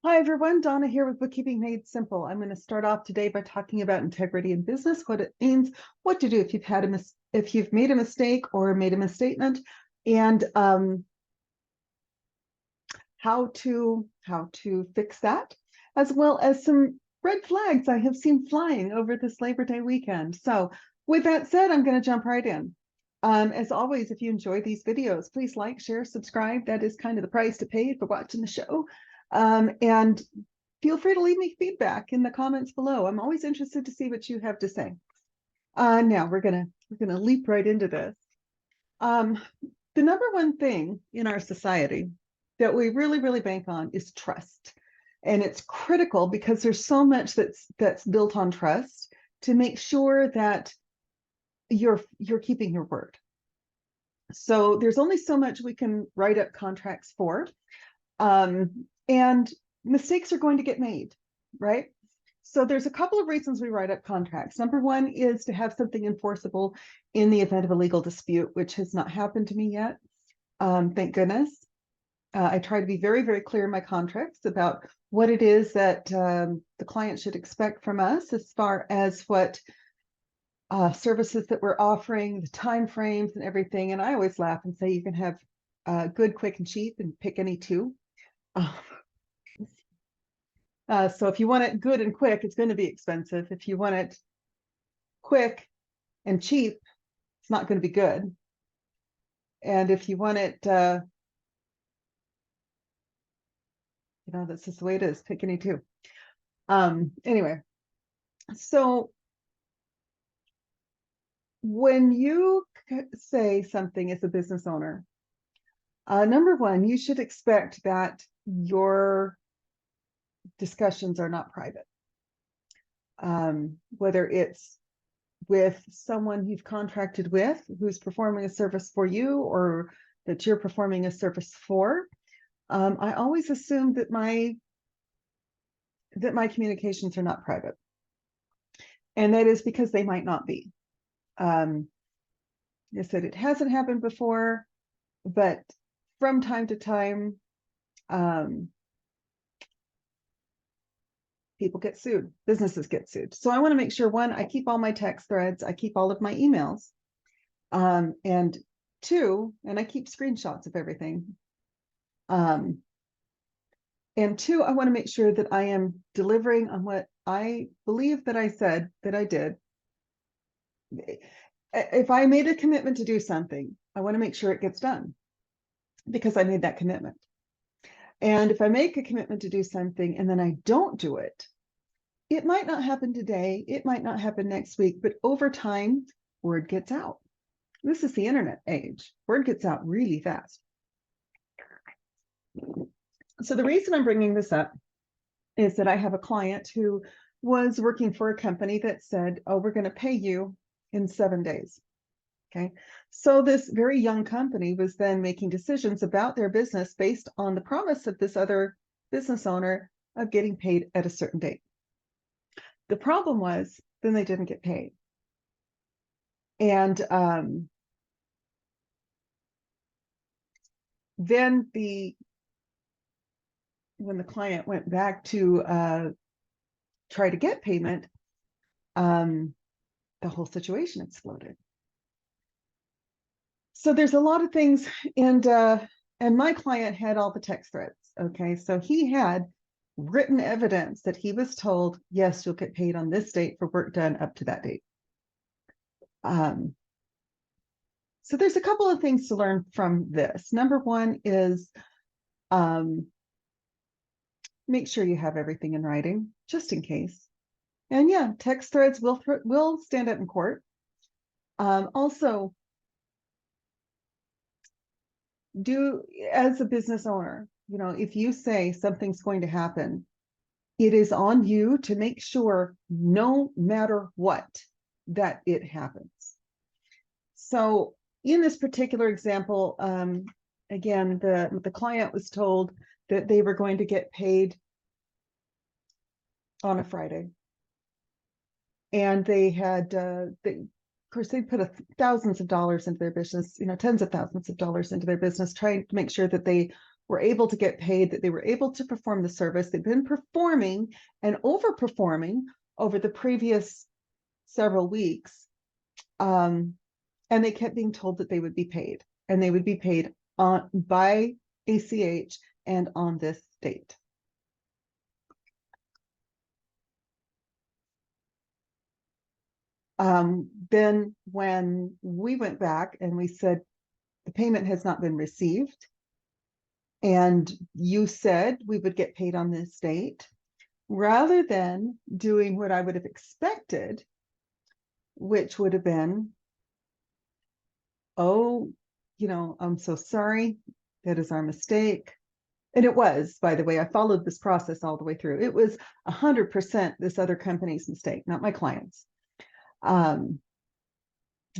Hi everyone, Donna here with Bookkeeping Made Simple. I'm going to start off today by talking about integrity in business, what it means, what to do if you've made a mistake or made a misstatement, and how to fix that, as well as some red flags I have seen flying over this Labor Day weekend. So with that said, I'm going to jump right in. As always, if you enjoy these videos, please like, share, subscribe. That is kind of the price to pay for watching the show. And feel free to leave me feedback in the comments below. I'm always interested to see what you have to say. Now we're gonna leap right into this. The number one thing in our society that we really bank on is trust. And it's critical because there's so much that's built on trust to make sure that you're keeping your word. So there's only so much we can write up contracts for. And mistakes are going to get made, right? So there's a couple of reasons we write up contracts. Number one is to have something enforceable in the event of a legal dispute, which has not happened to me yet. Thank goodness. I try to be very clear in my contracts about what it is that the client should expect from us as far as what services that we're offering, the time frames and everything. And I always laugh and say you can have good, quick, and cheap and pick any two. So if you want it good and quick, it's going to be expensive. If you want it quick and cheap, it's not going to be good. And if you want it, that's just the way it is. Pick any two. Anyway, so when you say something as a business owner, number one, you should expect that your discussions are not private. Whether it's with someone you've contracted with who's performing a service for you or that you're performing a service for, I always assume that my communications are not private. And that is because they might not be. I said it hasn't happened before, but from time to time, people get sued, businesses get sued. So I want to make sure, one, I keep all my text threads, I keep all of my emails, and two, and I keep screenshots of everything. And two, I want to make sure that I am delivering on what I believe that I said that I did. If I made a commitment to do something, I want to make sure it gets done because I made that commitment. And if I make a commitment to do something and then I don't do it, it might not happen today, it might not happen next week, but over time, word gets out. This is the internet age. Word gets out really fast. So the reason I'm bringing this up is that I have a client who was working for a company that said, oh, we're going to pay you in 7 days. Okay. So this very young company was then making decisions about their business based on the promise of this other business owner of getting paid at a certain date. The problem was then they didn't get paid. And then when the client went back to try to get payment, the whole situation exploded. So there's a lot of things, and my client had all the text threads. Okay, so he had written evidence that he was told, yes, you'll get paid on this date for work done up to that date. So there's a couple of things to learn from this. Number one is make sure you have everything in writing, just in case. And yeah, text threads will stand up in court. Also, as a business owner, if you say something's going to happen, it is on you to make sure, no matter what, that it happens. So in this particular example, again, the client was told that they were going to get paid on a Friday. And they had, of course, they put thousands of dollars into their business, tens of thousands of dollars into their business, trying to make sure that they were able to get paid, that they were able to perform the service. They've been performing and overperforming over the previous several weeks. And they kept being told that they would be paid, and they would be paid by ACH and on this date. Then when we went back and we said, the payment has not been received, and you said we would get paid on this date, rather than doing what I would have expected, which would have been, oh, I'm so sorry, that is our mistake. And it was, by the way, I followed this process all the way through. It was 100% this other company's mistake, not my client's. I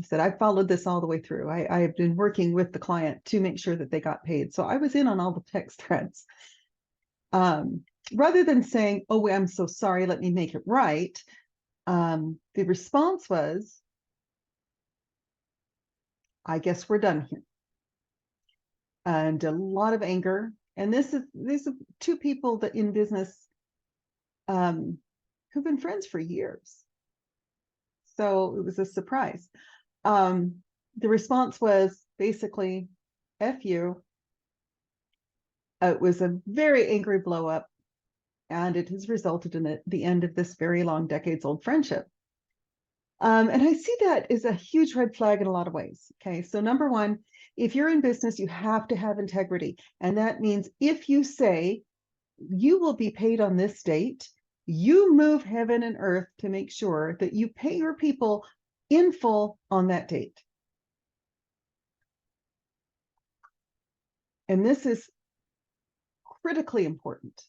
said, I followed this all the way through. I have been working with the client to make sure that they got paid. So I was in on all the text threads. Rather than saying, oh, I'm so sorry, let me make it right, the response was, I guess we're done here. And a lot of anger. And these are two people that in business who've been friends for years. So it was a surprise. The response was basically, F you. It was a very angry blow up, and it has resulted in the end of this very long, decades-old friendship. And I see that as a huge red flag in a lot of ways. Okay, so number one, if you're in business, you have to have integrity. And that means if you say you will be paid on this date, you move heaven and earth to make sure that you pay your people in full on that date. And this is critically important.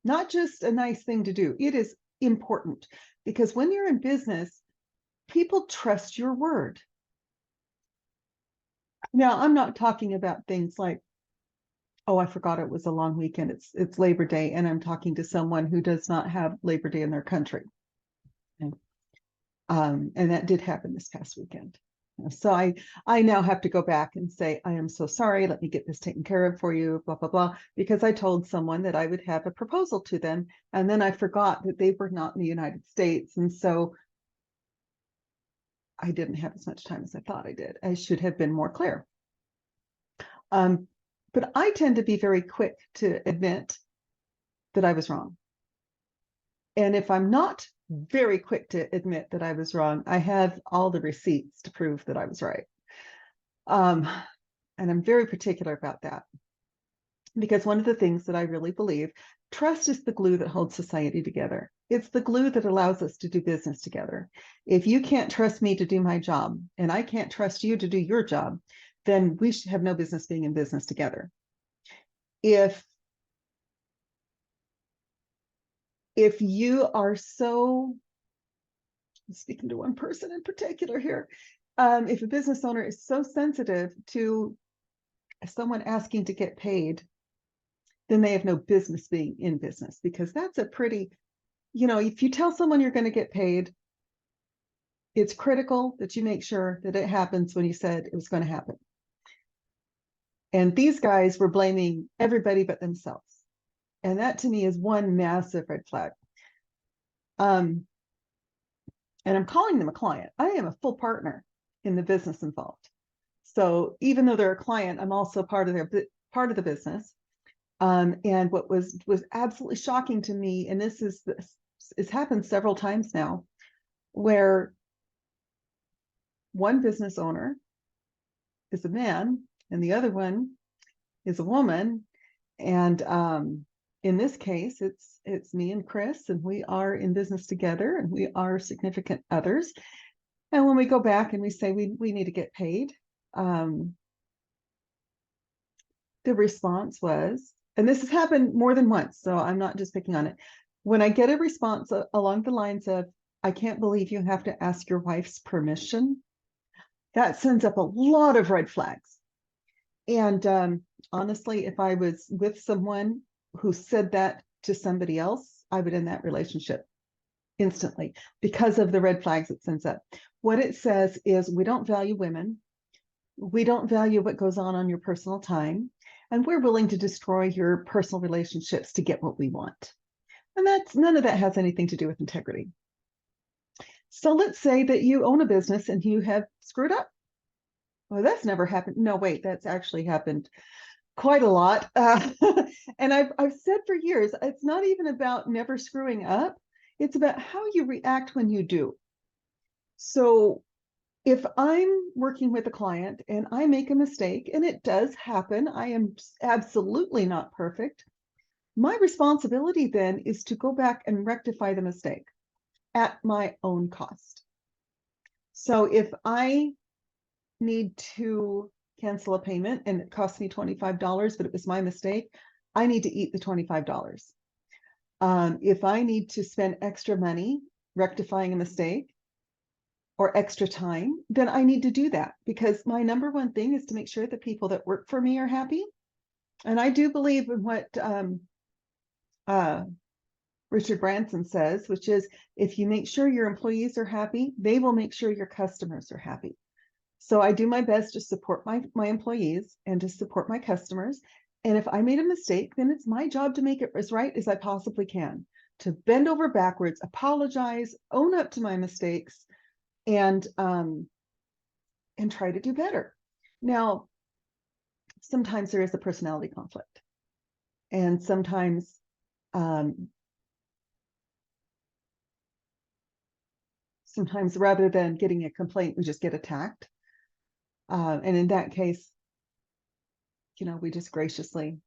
Not just a nice thing to do. It is important, because when you're in business, people trust your word. Now, I'm not talking about things like, oh, I forgot it was a long weekend. It's Labor Day, and I'm talking to someone who does not have Labor Day in their country. And that did happen this past weekend. So I now have to go back and say, I am so sorry, let me get this taken care of for you, blah, blah, blah, because I told someone that I would have a proposal to them, and then I forgot that they were not in the United States. And so I didn't have as much time as I thought I did. I should have been more clear. But I tend to be very quick to admit that I was wrong. And if I'm not very quick to admit that I was wrong, I have all the receipts to prove that I was right. And I'm very particular about that, because one of the things that I really believe, trust is the glue that holds society together. It's the glue that allows us to do business together. If you can't trust me to do my job, and I can't trust you to do your job, then we should have no business being in business together. If you are so, I'm speaking to one person in particular here, if a business owner is so sensitive to someone asking to get paid, then they have no business being in business, because that's a pretty, if you tell someone you're going to get paid, it's critical that you make sure that it happens when you said it was going to happen. And these guys were blaming everybody but themselves. And that to me is one massive red flag. And I'm calling them a client. I am a full partner in the business involved. So even though they're a client, I'm also part of the business. And what was absolutely shocking to me, and this has happened several times now, where one business owner is a man and the other one is a woman. And in this case, it's me and Chris, and we are in business together, and we are significant others. And when we go back and we say we need to get paid, the response was, and this has happened more than once, so I'm not just picking on it. When I get a response along the lines of, I can't believe you have to ask your wife's permission, that sends up a lot of red flags. And honestly, if I was with someone who said that to somebody else, I would end that relationship instantly, because of the red flags it sends up. What it says is, we don't value women. We don't value what goes on your personal time. and we're willing to destroy your personal relationships to get what we want. And none of that has anything to do with integrity. So let's say that you own a business and you have screwed up. Well, that's never happened. No, wait, that's actually happened quite a lot. And I've said for years, it's not even about never screwing up. It's about how you react when you do. So if I'm working with a client and I make a mistake, and it does happen, I am absolutely not perfect. My responsibility then is to go back and rectify the mistake at my own cost. So if I need to cancel a payment and it cost me $25, but it was my mistake, I need to eat the $25. If I need to spend extra money rectifying a mistake or extra time, then I need to do that, because my number one thing is to make sure the people that work for me are happy. And I do believe in what Richard Branson says, which is, if you make sure your employees are happy, they will make sure your customers are happy. So I do my best to support my employees and to support my customers. And if I made a mistake, then it's my job to make it as right as I possibly can, to bend over backwards, apologize, own up to my mistakes, and try to do better. Now, sometimes there is a personality conflict, and sometimes rather than getting a complaint, we just get attacked. And in that case, we just graciously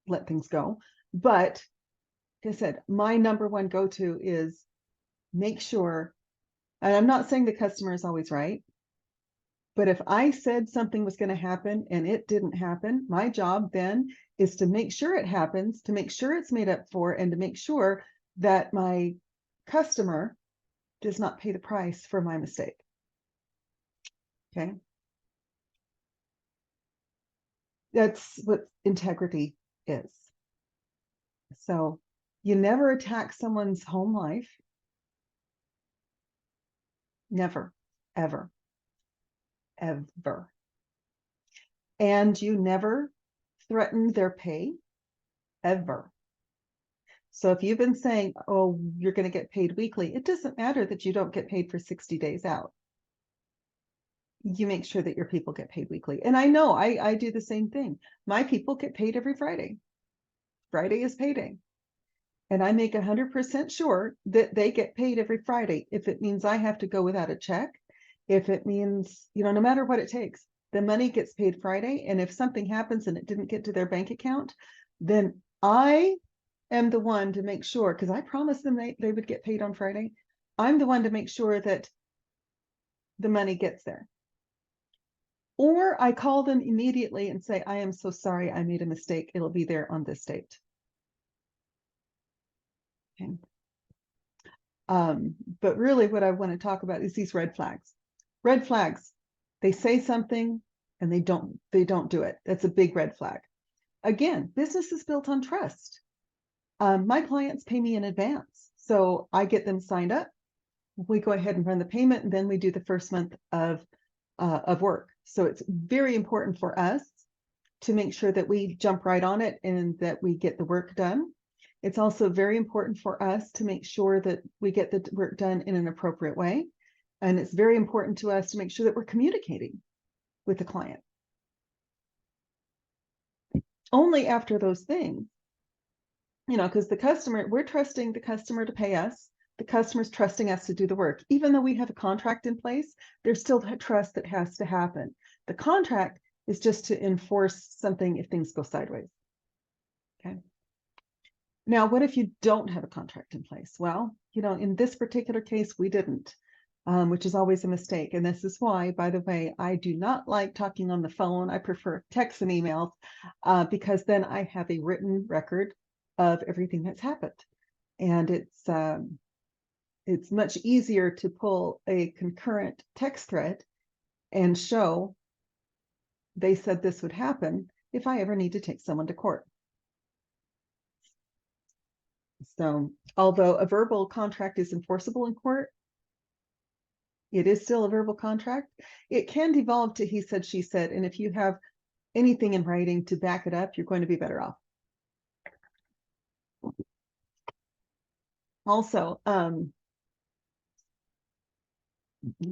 let things go. But like I said, my number one go-to is make sure, and I'm not saying the customer is always right, but if I said something was going to happen and it didn't happen, my job then is to make sure it happens, to make sure it's made up for, and to make sure that my customer does not pay the price for my mistake. Okay. That's what integrity is. So you never attack someone's home life. Never, ever, ever. And you never threaten their pay, ever. So if you've been saying, oh, you're going to get paid weekly, it doesn't matter that you don't get paid for 60 days out. You make sure that your people get paid weekly. And I know I do the same thing. My people get paid every Friday. Friday is payday. And I make 100% sure that they get paid every Friday. If it means I have to go without a check, if it means, no matter what it takes, the money gets paid Friday. And if something happens and it didn't get to their bank account, then I am the one to make sure, because I promised them they would get paid on Friday. I'm the one to make sure that the money gets there. Or I call them immediately and say, I am so sorry, I made a mistake. It'll be there on this date. Okay. But really what I want to talk about is these red flags. Red flags, they say something and they don't do it. That's a big red flag. Again, business is built on trust. My clients pay me in advance, so I get them signed up. We go ahead and run the payment, and then we do the first month of work. So it's very important for us to make sure that we jump right on it and that we get the work done. It's also very important for us to make sure that we get the work done in an appropriate way. And it's very important to us to make sure that we're communicating with the client. Only after those things, because the customer, we're trusting the customer to pay us. The customer's trusting us to do the work. Even though we have a contract in place, there's still trust that has to happen. The contract is just to enforce something if things go sideways. Okay. Now, what if you don't have a contract in place? Well, in this particular case, we didn't, which is always a mistake. And this is why, by the way, I do not like talking on the phone. I prefer texts and emails because then I have a written record of everything that's happened. And it's much easier to pull a concurrent text thread and show they said this would happen if I ever need to take someone to court. So although a verbal contract is enforceable in court, it is still a verbal contract. It can devolve to he said, she said. And if you have anything in writing to back it up, you're going to be better off. Also, like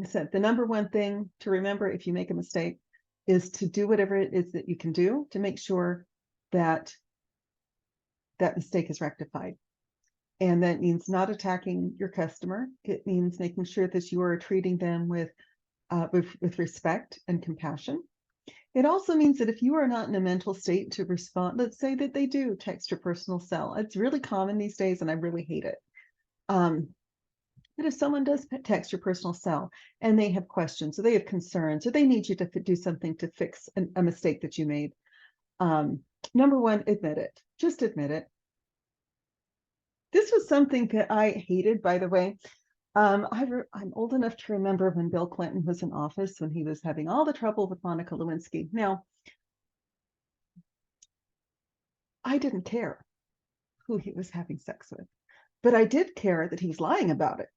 I said, the number one thing to remember if you make a mistake is to do whatever it is that you can do to make sure that that mistake is rectified. And that means not attacking your customer. It means making sure that you are treating them with respect and compassion. It also means that if you are not in a mental state to respond, let's say that they do text your personal cell. It's really common these days, and I really hate it. But if someone does text your personal cell and they have questions or they have concerns or they need you to do something to fix a mistake that you made, number one, admit it. Just admit it. This was something that I hated, by the way. I'm old enough to remember when Bill Clinton was in office, when he was having all the trouble with Monica Lewinsky. Now, I didn't care who he was having sex with, but I did care that he was lying about it.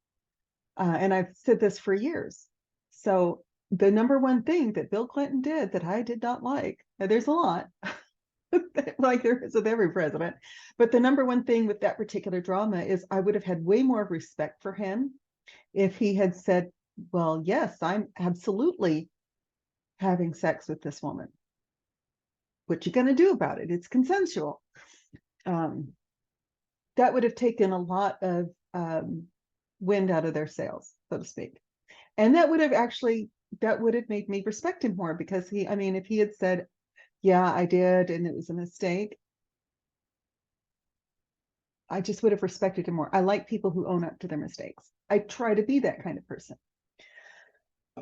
And I've said this for years. So the number one thing that Bill Clinton did that I did not like, now there's a lot, like there is with every president, but the number one thing with that particular drama is I would have had way more respect for him if he had said, well, yes, I'm absolutely having sex with this woman. What you going to do about it? It's consensual. That would have taken a lot of wind out of their sails, so to speak. And that would have made me respect him more, because if he had said, yeah, I did, and it was a mistake, I just would have respected him more. I like people who own up to their mistakes. I try to be that kind of person.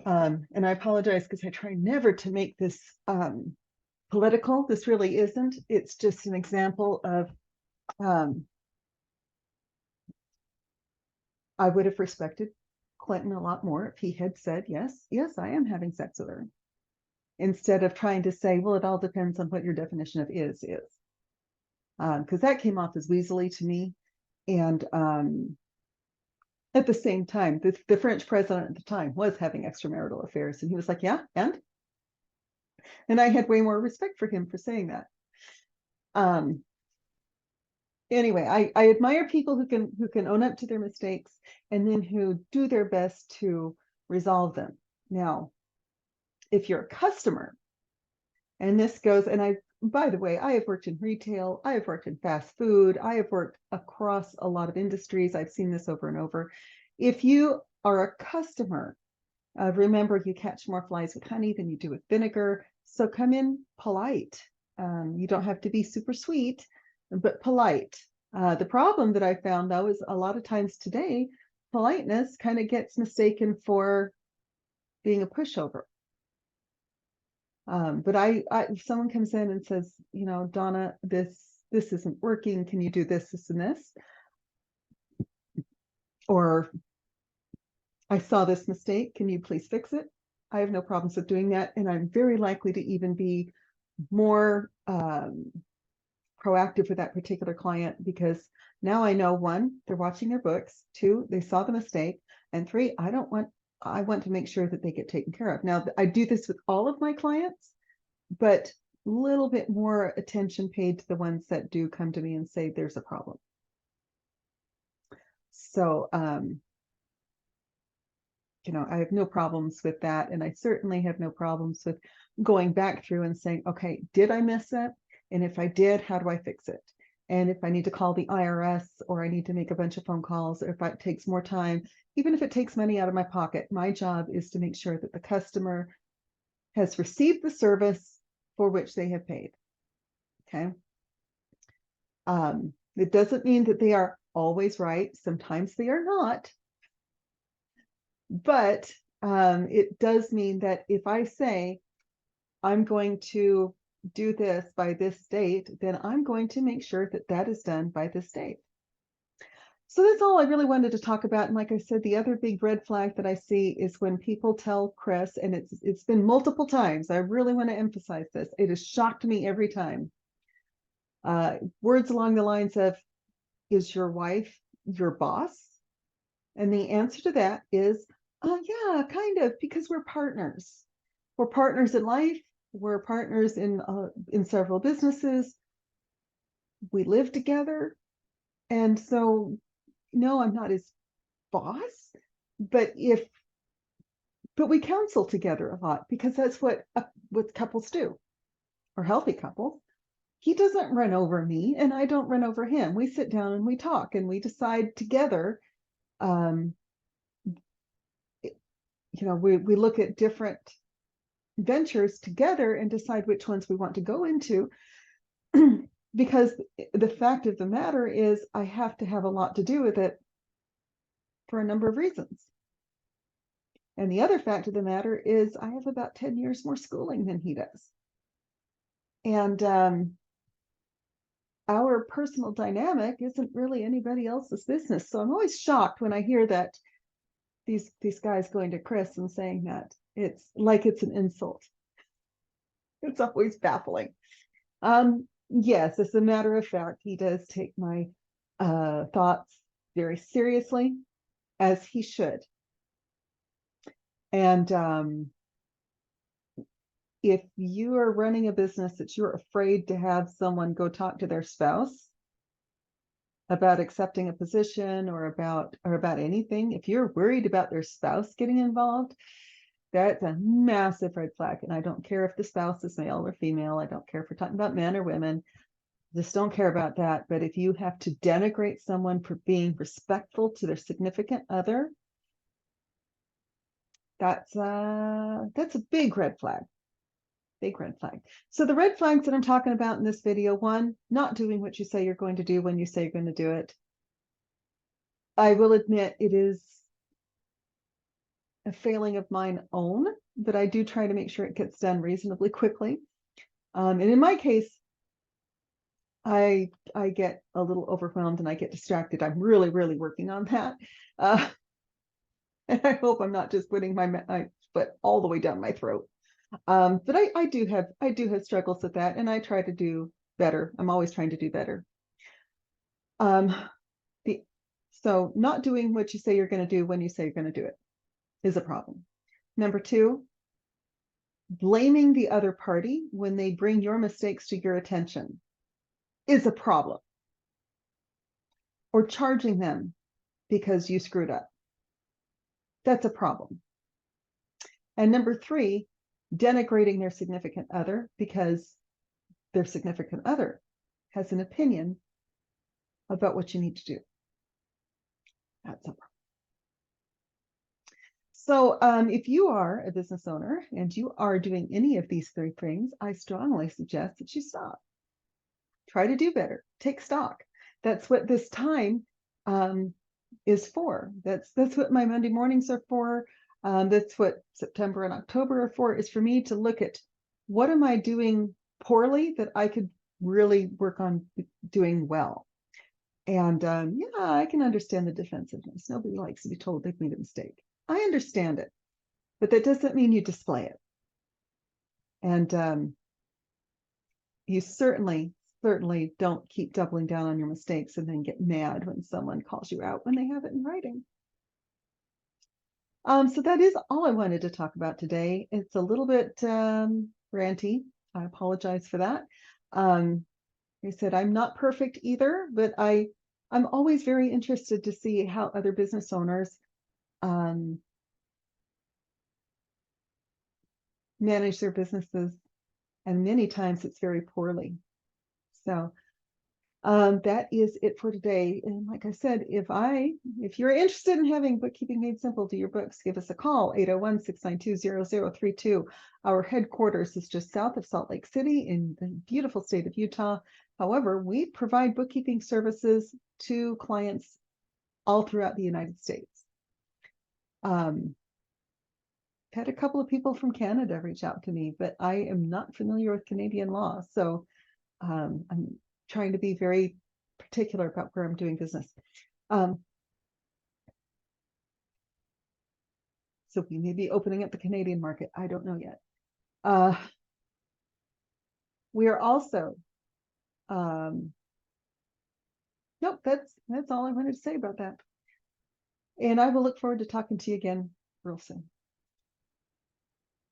And I apologize because I try never to make this political. This really isn't. It's just an example of I would have respected Clinton a lot more if he had said, yes, I am having sex with her, instead of trying to say, well, it all depends on what your definition of is. Because that came off as weaselly to me. And at the same time, the French president at the time was having extramarital affairs, and he was like, yeah, and I had way more respect for him for saying that. Anyway, I admire people who can own up to their mistakes and then who do their best to resolve them. Now, if you're a customer, and this goes, and by the way, I have worked in retail, I have worked in fast food, I have worked across a lot of industries. I've seen this over and over. If you are a customer, remember, you catch more flies with honey than you do with vinegar. So come in polite. You don't have to be super sweet, but polite. The problem that I found, though, is a lot of times today, politeness kind of gets mistaken for being a pushover. But if someone comes in and says, Donna, this isn't working, can you do this, and this? Or I saw this mistake, can you please fix it? I have no problems with doing that. And I'm very likely to even be more proactive with that particular client, because now I know, one, they're watching their books, two, they saw the mistake, and three, I want to make sure that they get taken care of. Now, I do this with all of my clients, but a little bit more attention paid to the ones that do come to me and say there's a problem. So, I have no problems with that. And I certainly have no problems with going back through and saying, okay, did I miss that? And if I did, how do I fix it? And if I need to call the IRS, or I need to make a bunch of phone calls, or if it takes more time, even if it takes money out of my pocket, my job is to make sure that the customer has received the service for which they have paid. Okay. It doesn't mean that they are always right. Sometimes they are not. But it does mean that if I say I'm going to do this by this date, then I'm going to make sure that that is done by this date. So that's all I really wanted to talk about. And like I said, the other big red flag that I see is when people tell Chris, and it's been multiple times, I really want to emphasize this, it has shocked me every time. Words along the lines of, is your wife your boss? And the answer to that is, yeah, kind of, because we're partners. We're partners in life, We're partners in several businesses. We live together. And so, no, I'm not his boss, but we counsel together a lot because that's what couples do, or healthy couples. He doesn't run over me and I don't run over him. We sit down and we talk and we decide together. We look at different ventures together and decide which ones we want to go into. Because the fact of the matter is I have to have a lot to do with it for a number of reasons. And the other fact of the matter is I have about 10 years more schooling than he does. And our personal dynamic isn't really anybody else's business. So I'm always shocked when I hear that these guys going to Chris and saying that it's like it's an insult. It's always baffling. Yes, as a matter of fact, he does take my thoughts very seriously, as he should. And if you are running a business that you're afraid to have someone go talk to their spouse about accepting a position or about anything, if you're worried about their spouse getting involved, that's a massive red flag. And I don't care if the spouse is male or female. I don't care if we're talking about men or women. Just don't care about that. But if you have to denigrate someone for being respectful to their significant other, that's a big red flag. Big red flag. So the red flags that I'm talking about in this video: one, not doing what you say you're going to do when you say you're going to do it. I will admit it is a failing of mine own, but I do try to make sure it gets done reasonably quickly. And in my case, I get a little overwhelmed and I get distracted. I'm really, really working on that. And I hope I'm not just putting my foot all the way down my throat. But I do have struggles with that, and I try to do better. I'm always trying to do better. So not doing what you say you're going to do when you say you're going to do it is a problem. Number two, blaming the other party when they bring your mistakes to your attention is a problem. Or charging them because you screwed up. That's a problem. And number three, denigrating their significant other because their significant other has an opinion about what you need to do. That's a problem. So if you are a business owner and you are doing any of these three things, I strongly suggest that you stop. Try to do better. Take stock. That's what this time is for. That's what my Monday mornings are for. That's what September and October are for, is for me to look at what am I doing poorly that I could really work on doing well. And yeah, I can understand the defensiveness. Nobody likes to be told they've made a mistake. I understand it, but that doesn't mean you display it. And you certainly don't keep doubling down on your mistakes and then get mad when someone calls you out when they have it in writing. So that is all I wanted to talk about today. It's a little bit ranty. I apologize for that. I said I'm not perfect either, but I'm always very interested to see how other business owners manage their businesses, and many times it's very poorly. So that is it for today. And like I said, if you're interested in having Bookkeeping Made Simple to your books, give us a call, 801-692-0032. Our headquarters is just south of Salt Lake City in the beautiful state of Utah. However, we provide bookkeeping services to clients all throughout the United States. Had a couple of people from Canada reach out to me, but I am not familiar with Canadian law. So I'm trying to be very particular about where I'm doing business. So we may be opening up the Canadian market. I don't know yet. We are also, nope, that's all I wanted to say about that. And I will look forward to talking to you again real soon.